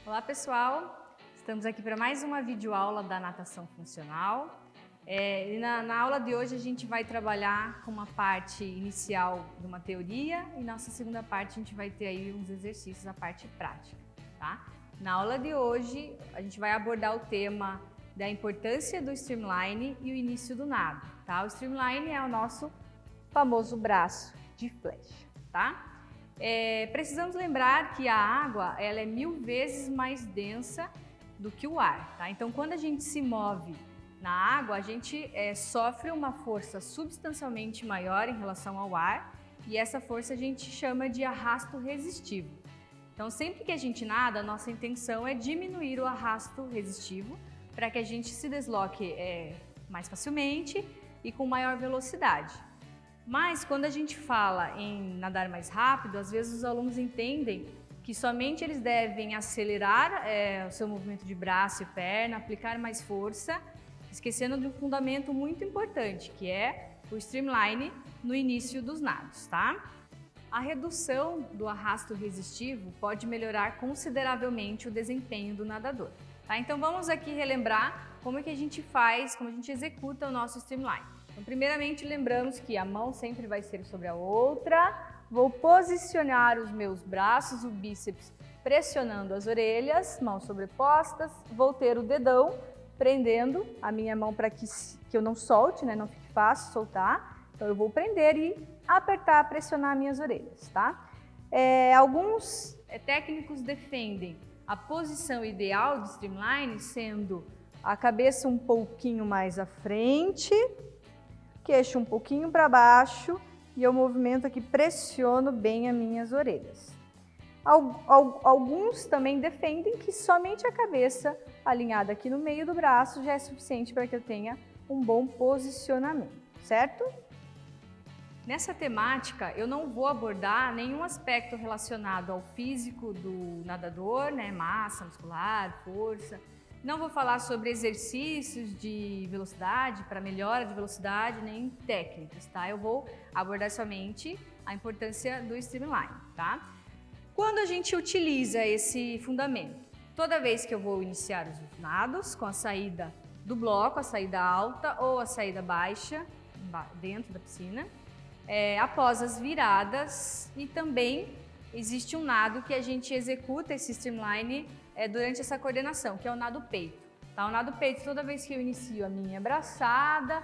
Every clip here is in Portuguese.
Olá pessoal, estamos aqui para mais uma videoaula da natação funcional. Na aula de hoje a gente vai trabalhar com uma parte inicial de uma teoria e na nossa segunda parte a gente vai ter aí uns exercícios, a parte prática, tá? Na aula de hoje a gente vai abordar o tema da importância do streamline e o início do nado, tá? O streamline é o nosso famoso braço de flecha, tá? Precisamos lembrar que a água ela é 1000 vezes mais densa do que o ar, tá? Então, quando a gente se move na água, a gente sofre uma força substancialmente maior em relação ao ar e essa força a gente chama de arrasto resistivo. Então, sempre que a gente nada, a nossa intenção é diminuir o arrasto resistivo para que a gente se desloque mais facilmente e com maior velocidade. Mas quando a gente fala em nadar mais rápido, às vezes os alunos entendem que somente eles devem acelerar o seu movimento de braço e perna, aplicar mais força, esquecendo de um fundamento muito importante, que é o streamline no início dos nados, tá? A redução do arrasto resistivo pode melhorar consideravelmente o desempenho do nadador, tá? Então vamos aqui relembrar como é que a gente faz, como a gente executa o nosso streamline. Então, primeiramente, lembramos que a mão sempre vai ser sobre a outra. Vou posicionar os meus braços, o bíceps pressionando as orelhas, mãos sobrepostas. Vou ter o dedão prendendo a minha mão para que eu não solte, né? Não fique fácil soltar. Então, eu vou prender e apertar, pressionar minhas orelhas, tá? Alguns técnicos defendem a posição ideal do streamline sendo a cabeça um pouquinho mais à frente, queixo um pouquinho para baixo e eu movimento aqui, pressiono bem as minhas orelhas. Alguns também defendem que somente a cabeça alinhada aqui no meio do braço já é suficiente para que eu tenha um bom posicionamento, certo? Nessa temática, eu não vou abordar nenhum aspecto relacionado ao físico do nadador, né? Massa muscular, força. Não vou falar sobre exercícios de velocidade, para melhora de velocidade, nem técnicas, tá? Eu vou abordar somente a importância do streamline, tá? Quando a gente utiliza esse fundamento? Toda vez que eu vou iniciar os nados com a saída do bloco, a saída alta ou a saída baixa, dentro da piscina, após as viradas e também existe um nado que a gente executa esse streamline durante essa coordenação, que é o nado peito. Tá? O nado peito, toda vez que eu inicio a minha braçada,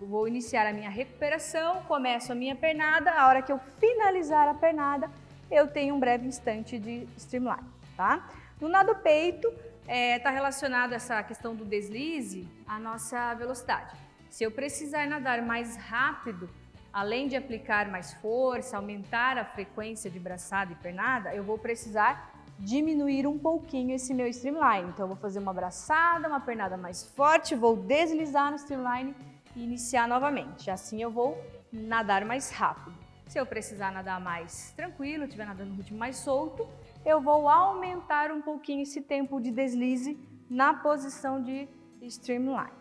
vou iniciar a minha recuperação, começo a minha pernada, a hora que eu finalizar a pernada, eu tenho um breve instante de streamline. Tá? No nado peito, está relacionado essa questão do deslize à nossa velocidade. Se eu precisar nadar mais rápido, além de aplicar mais força, aumentar a frequência de braçada e pernada, eu vou precisar diminuir um pouquinho esse meu streamline. Então, eu vou fazer uma braçada, uma pernada mais forte, vou deslizar no streamline e iniciar novamente. Assim, eu vou nadar mais rápido. Se eu precisar nadar mais tranquilo, estiver nadando no ritmo mais solto, eu vou aumentar um pouquinho esse tempo de deslize na posição de streamline,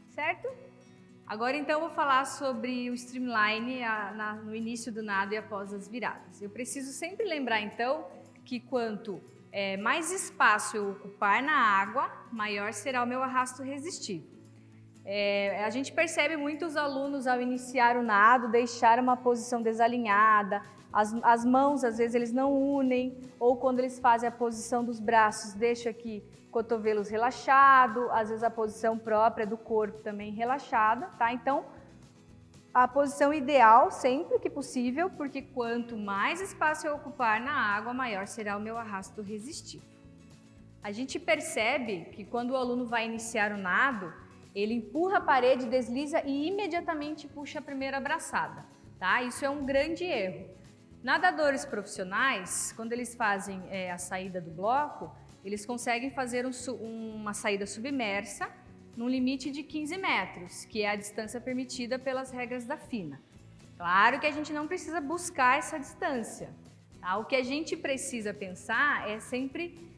certo? Agora, então, eu vou falar sobre o streamline no início do nado e após as viradas. Eu preciso sempre lembrar, então, que quanto mais espaço eu ocupar na água, maior será o meu arrasto resistivo. A gente percebe muitos alunos, ao iniciar o nado, deixar uma posição desalinhada, as mãos, às vezes, eles não unem, ou quando eles fazem a posição dos braços, deixa aqui cotovelos relaxado, às vezes a posição própria do corpo também relaxada, tá? Então, a posição ideal, sempre que possível, porque quanto mais espaço eu ocupar na água, maior será o meu arrasto resistivo. A gente percebe que quando o aluno vai iniciar o nado, ele empurra a parede, desliza e imediatamente puxa a primeira braçada, tá? Isso é um grande erro. Nadadores profissionais, quando eles fazem a saída do bloco, eles conseguem fazer uma saída submersa num limite de 15 metros, que é a distância permitida pelas regras da FINA. Claro que a gente não precisa buscar essa distância, tá? O que a gente precisa pensar é sempre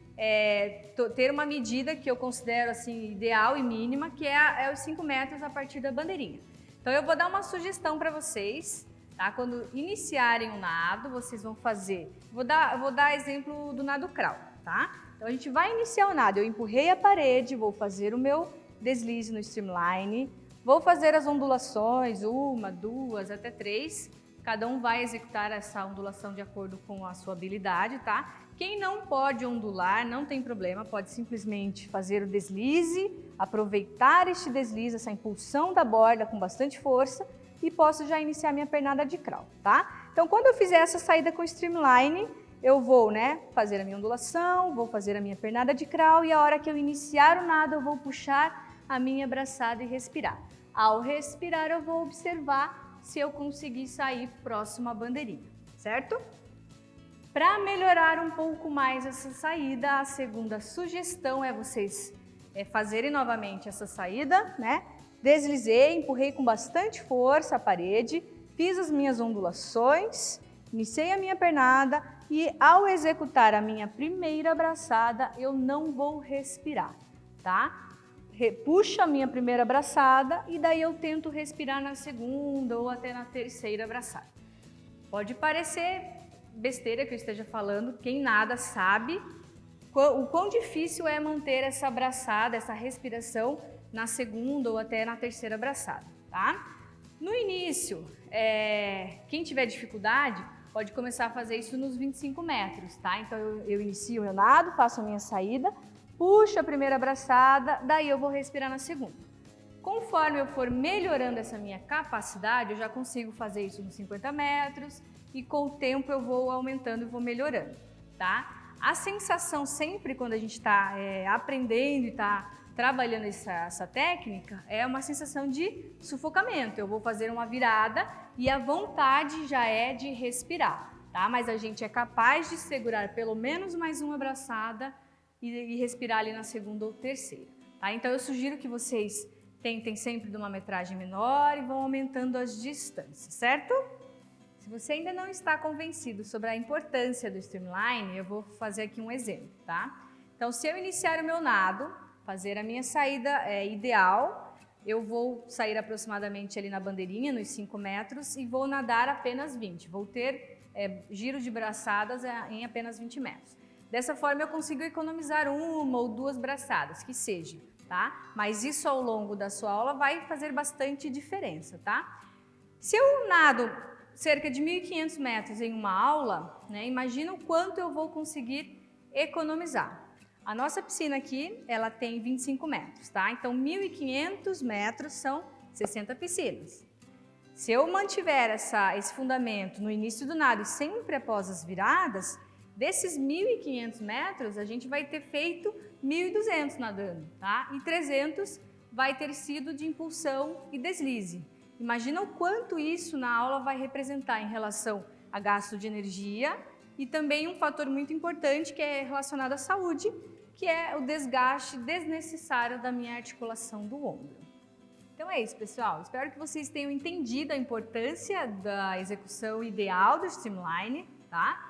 ter uma medida que eu considero assim, ideal e mínima, que é os 5 metros a partir da bandeirinha. Então eu vou dar uma sugestão para vocês, tá? Quando iniciarem o nado, vocês vão fazer... Vou dar exemplo do nado crawl, tá? Então a gente vai iniciar o nado. Eu empurrei a parede, vou fazer o meu deslize no streamline, vou fazer as ondulações, 1, 2, até 3. Cada um vai executar essa ondulação de acordo com a sua habilidade, tá? Quem não pode ondular, não tem problema, pode simplesmente fazer o deslize, aproveitar este deslize, essa impulsão da borda com bastante força e posso já iniciar minha pernada de crawl, tá? Então, quando eu fizer essa saída com streamline, eu vou, fazer a minha ondulação, vou fazer a minha pernada de crawl e a hora que eu iniciar o nado, eu vou puxar a minha braçada e respirar. Ao respirar, eu vou observar se eu conseguir sair próximo à bandeirinha, certo? Para melhorar um pouco mais essa saída, a segunda sugestão é vocês fazerem novamente essa saída, Deslizei, empurrei com bastante força a parede, fiz as minhas ondulações, iniciei a minha pernada e ao executar a minha primeira braçada, eu não vou respirar, tá? Puxo a minha primeira braçada e daí eu tento respirar na segunda ou até na terceira braçada. Pode parecer besteira que eu esteja falando, quem nada sabe o quão difícil é manter essa braçada, essa respiração na segunda ou até na terceira braçada, tá? No início, quem tiver dificuldade pode começar a fazer isso nos 25 metros, tá? Então eu inicio o meu nado, faço a minha saída, puxo a primeira braçada, daí eu vou respirar na segunda. Conforme eu for melhorando essa minha capacidade, eu já consigo fazer isso nos 50 metros e com o tempo eu vou aumentando e vou melhorando, tá? A sensação sempre quando a gente está aprendendo e está trabalhando essa técnica é uma sensação de sufocamento. Eu vou fazer uma virada e a vontade já é de respirar, tá? Mas a gente é capaz de segurar pelo menos mais uma braçada e respirar ali na segunda ou terceira, tá? Então eu sugiro que vocês tentem sempre de uma metragem menor e vão aumentando as distâncias, certo? Se você ainda não está convencido sobre a importância do streamline, eu vou fazer aqui um exemplo, tá? Então, se eu iniciar o meu nado, fazer a minha saída ideal, eu vou sair aproximadamente ali na bandeirinha, nos 5 metros, e vou nadar apenas 20. Vou ter giro de braçadas em apenas 20 metros. Dessa forma, eu consigo economizar 1 ou 2 braçadas, que seja, tá? Mas isso ao longo da sua aula vai fazer bastante diferença, tá? Se eu nado cerca de 1.500 metros em uma aula, imagina o quanto eu vou conseguir economizar. A nossa piscina aqui, ela tem 25 metros, tá? Então, 1.500 metros são 60 piscinas. Se eu mantiver esse fundamento no início do nado e sempre após as viradas, desses 1.500 metros, a gente vai ter feito 1.200 nadando, tá? E 300 vai ter sido de impulsão e deslize. Imagina o quanto isso na aula vai representar em relação a gasto de energia e também um fator muito importante que é relacionado à saúde, que é o desgaste desnecessário da minha articulação do ombro. Então é isso, pessoal. Espero que vocês tenham entendido a importância da execução ideal do streamline, tá?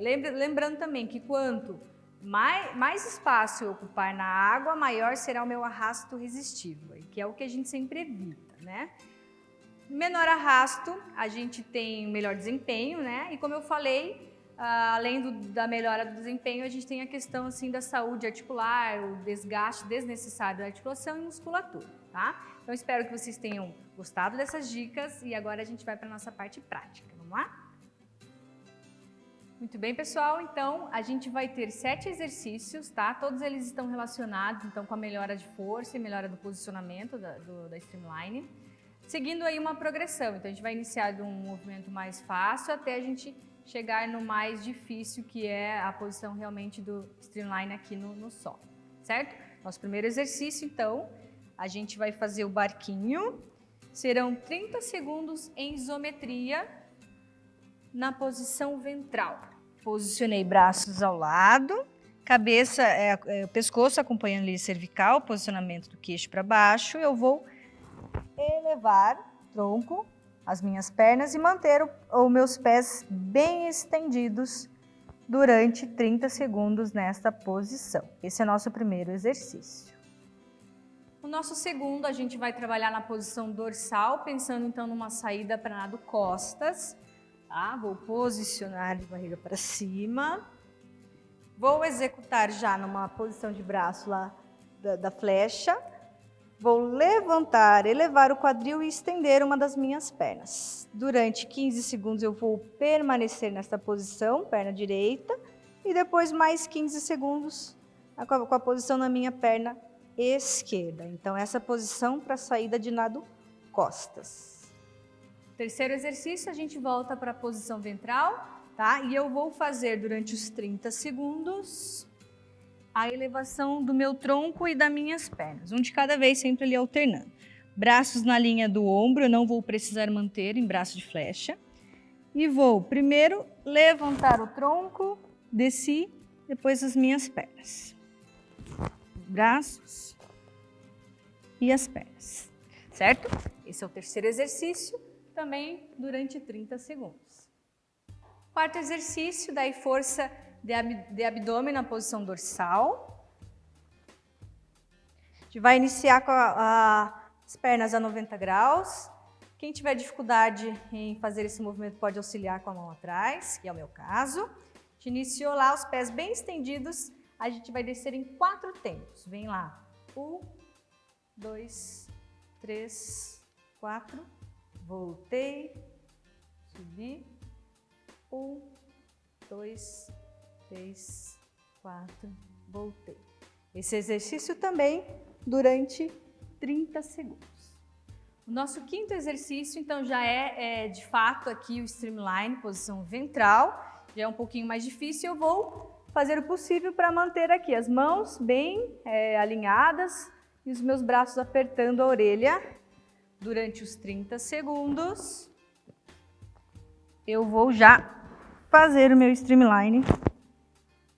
Lembrando também que quanto mais espaço eu ocupar na água, maior será o meu arrasto resistível, que é o que a gente sempre evita, Menor arrasto, a gente tem melhor desempenho, E como eu falei, além da melhora do desempenho, a gente tem a questão assim da saúde articular, o desgaste desnecessário da articulação e musculatura, tá? Então espero que vocês tenham gostado dessas dicas e agora a gente vai para a nossa parte prática, vamos lá? Muito bem, pessoal, então a gente vai ter 7 exercícios, tá? Todos eles estão relacionados então com a melhora de força e melhora do posicionamento da streamline, seguindo aí uma progressão. Então a gente vai iniciar de um movimento mais fácil até a gente chegar no mais difícil, que é a posição realmente do streamline aqui no solo, certo? Nosso primeiro exercício, então, a gente vai fazer o barquinho, serão 30 segundos em isometria na posição ventral. Posicionei braços ao lado, cabeça, o pescoço acompanhando a linha cervical, posicionamento do queixo para baixo, eu vou elevar o tronco, as minhas pernas e manter os meus pés bem estendidos durante 30 segundos nesta posição. Esse é o nosso primeiro exercício. No nosso segundo, a gente vai trabalhar na posição dorsal, pensando então numa saída para nado costas, tá? Vou posicionar de barriga para cima, Vou executar já numa posição de braço lá da flecha. Vou levantar, elevar o quadril e estender uma das minhas pernas. Durante 15 segundos eu vou permanecer nesta posição, perna direita, e depois mais 15 segundos com a posição na minha perna esquerda. Então, essa posição para saída de nado costas. Terceiro exercício, a gente volta para a posição ventral, tá? E eu vou fazer durante os 30 segundos a elevação do meu tronco e das minhas pernas, um de cada vez, sempre ali alternando. Braços na linha do ombro, eu não vou precisar manter em braço de flecha. E vou primeiro levantar o tronco, desci, depois as minhas pernas. Braços e as pernas, certo? Esse é o terceiro exercício, também durante 30 segundos. Quarto exercício, daí força de abdômen na posição dorsal. A gente vai iniciar com as pernas a 90 graus. Quem tiver dificuldade em fazer esse movimento pode auxiliar com a mão atrás, que é o meu caso. A gente iniciou lá, os pés bem estendidos, a gente vai descer em 4 tempos. Vem lá. 1, 2, 3, 4. Voltei, subi. 1, 2, 3, 4, voltei. Esse exercício também durante 30 segundos. O nosso quinto exercício, então, já é de fato aqui o streamline, posição ventral. Já é um pouquinho mais difícil, eu vou fazer o possível para manter aqui as mãos bem alinhadas e os meus braços apertando a orelha. Durante os 30 segundos, eu vou já fazer o meu streamline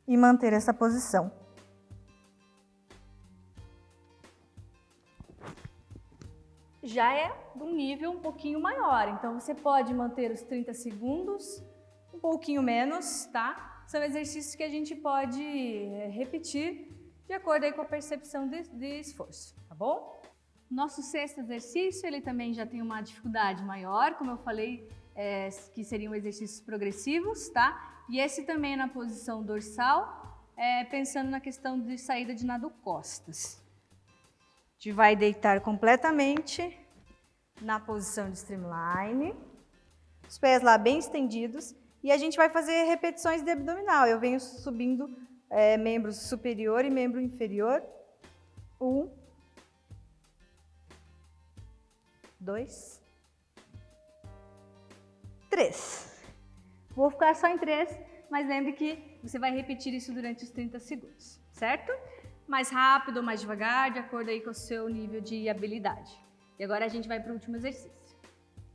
e manter essa posição. Já é de um nível um pouquinho maior, então você pode manter os 30 segundos, um pouquinho menos, tá? São exercícios que a gente pode repetir de acordo aí com a percepção de esforço, tá bom? Nosso sexto exercício, ele também já tem uma dificuldade maior, como eu falei, que seriam exercícios progressivos, tá? E esse também é na posição dorsal, pensando na questão de saída de nado costas. A gente vai deitar completamente na posição de streamline, os pés lá bem estendidos, e a gente vai fazer repetições de abdominal. Eu venho subindo membro superior e membro inferior. 1, 2, 3. Vou ficar só em 3, mas lembre que você vai repetir isso durante os 30 segundos, certo? Mais rápido ou mais devagar, de acordo aí com o seu nível de habilidade. E agora a gente vai para o último exercício.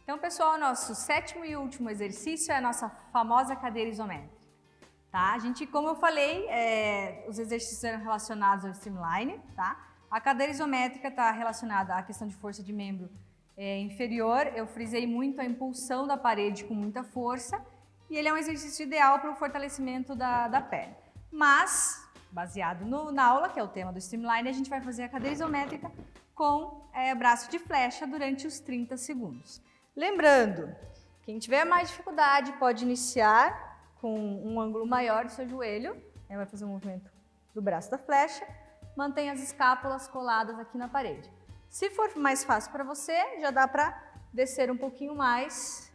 Então, pessoal, nosso sétimo e último exercício é a nossa famosa cadeira isométrica. Tá? A gente, como eu falei, os exercícios eram relacionados ao streamline, tá? A cadeira isométrica está relacionada à questão de força de membro inferior. Eu frisei muito a impulsão da parede com muita força e ele é um exercício ideal para o fortalecimento da perna. Mas, baseado na aula, que é o tema do streamline, a gente vai fazer a cadeira isométrica com braço de flecha durante os 30 segundos. Lembrando, quem tiver mais dificuldade pode iniciar com um ângulo maior do seu joelho, vai fazer o movimento do braço da flecha, mantenha as escápulas coladas aqui na parede. Se for mais fácil para você, já dá para descer um pouquinho mais,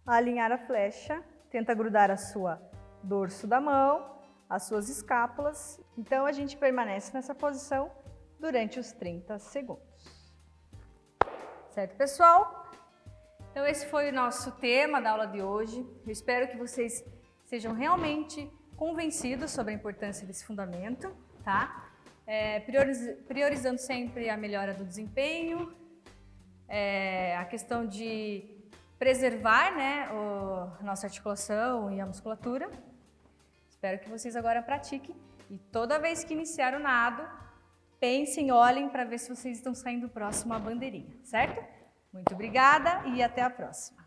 alinhar a flecha, tenta grudar a sua dorso da mão, as suas escápulas. Então a gente permanece nessa posição durante os 30 segundos. Certo, pessoal? Então esse foi o nosso tema da aula de hoje. Eu espero que vocês sejam realmente convencidos sobre a importância desse fundamento, tá? Priorizando sempre a melhora do desempenho, a questão de preservar, né, a nossa articulação e a musculatura. Espero que vocês agora pratiquem e toda vez que iniciar o nado, pensem, olhem para ver se vocês estão saindo próximo à bandeirinha, certo? Muito obrigada e até a próxima.